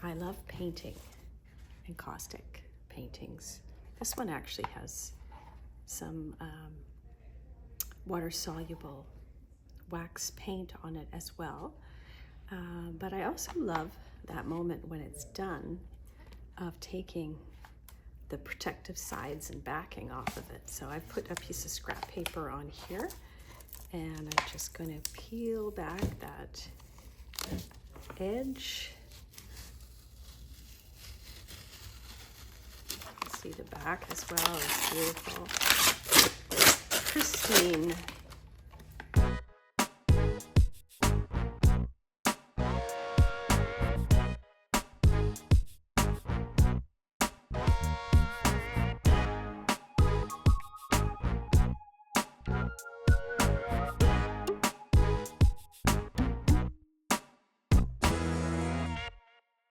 I love painting encaustic paintings. This one actually has some water-soluble wax paint on it as well. But I also love that moment when it's done of taking the protective sides and backing off of it. So I put a piece of scrap paper on here, and I'm just going to peel back that edge. See the back as well is beautiful, pristine